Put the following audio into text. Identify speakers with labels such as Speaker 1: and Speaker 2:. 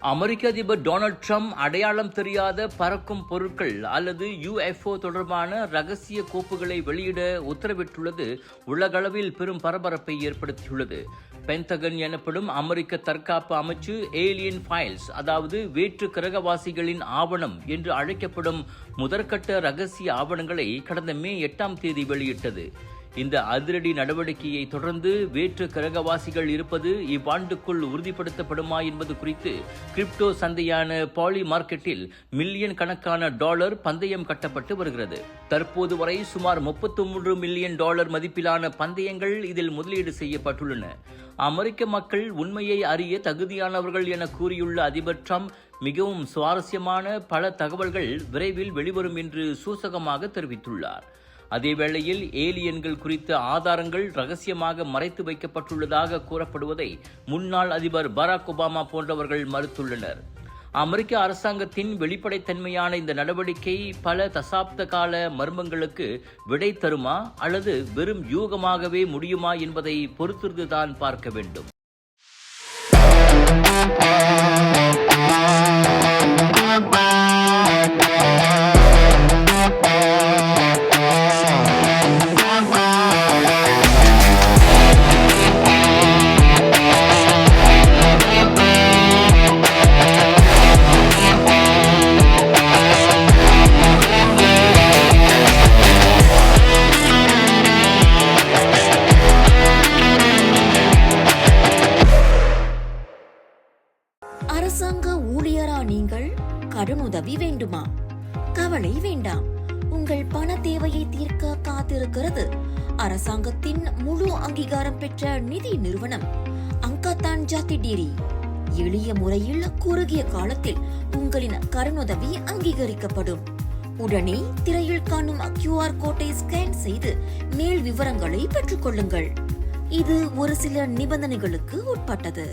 Speaker 1: அமெரிக்க அதிபர் Donald Trump அடையாளம் தெரியாத பறக்கும் பொருட்கள் அல்லது UFO தொடர்பான ரகசிய கோப்புகளை வெளியிட உத்தரவிட்டுள்ளது உலகளவில் பெரும் பரபரப்பை ஏற்படுத்தியுள்ளது. பென்டகன் எனப்படும் அமெரிக்க தற்காப்பு அமைச்சு ஏலியன் ஃபைல்ஸ், அதாவது வேற்று கிரகவாசிகளின் ஆவணம் என்று அழைக்கப்படும் முதற்கட்ட ரகசிய ஆவணங்களை கடந்த மே 8ஆம் தேதி வெளியிட்டது. இந்த அதிரடி நடவடிக்கையை தொடர்ந்து வேற்று கிரகவாசிகள் இருப்பது இவ்வாண்டுக்குள் உறுதிப்படுத்தப்படுமா என்பது குறித்து கிரிப்டோ சந்தையான பாலி மார்க்கெட்டில் மில்லியன் கணக்கான டாலர் பந்தயம் கட்டப்பட்டு வருகிறது. தற்போது வரை சுமார் $33 மில்லியன் மதிப்பிலான பந்தயங்கள் இதில் முதலீடு செய்யப்பட்டுள்ளன. அமெரிக்க மக்கள் உண்மையை அறிய தகுதியானவர்கள் என கூறியுள்ள அதிபர் ட்ரம்ப் மிகவும் சுவாரஸ்யமான பல தகவல்கள் விரைவில் வெளிவரும் என்று சூசகமாக தெரிவித்துள்ளார். அதேவேளையில் ஏலியன்கள் குறித்த ஆதாரங்கள் ரகசியமாக மறைத்து வைக்கப்பட்டுள்ளதாக கூறப்படுவதை முன்னாள் அதிபர் பராக் ஒபாமா போன்றவர்கள் மறுத்துள்ளனர். அமெரிக்க அரசாங்கத்தின் வெளிப்படைத்தன்மையான இந்த நடவடிக்கை பல தசாப்த கால மர்மங்களுக்கு விடை தருமா அல்லது வெறும் யூகமாகவே முடியுமா என்பதை பொறுத்திருந்துதான் பார்க்க வேண்டும்.
Speaker 2: அரசாங்க ஊழியரா நீங்கள்? கடனுதவி வேண்டுமா? கவலை வேண்டாம். உங்கள் பண தேவையை தீர்க்க காத்திருக்கிறது அரசாங்கத்தின் முழு அங்கீகாரம் பெற்ற நிதி நிறுவனம் அங்கதான் ஜாதி டீரி. எளிய முறையில் குறுகிய காலத்தில் உங்களின் கடனுதவி அங்கீகரிக்கப்படும். உடனே திரையில் காணும் QR கோட்டை ஸ்கேன் செய்து மேல் விவரங்களை பெற்றுக் கொள்ளுங்கள். இது ஒரு சில நிபந்தனைகளுக்கு உட்பட்டது.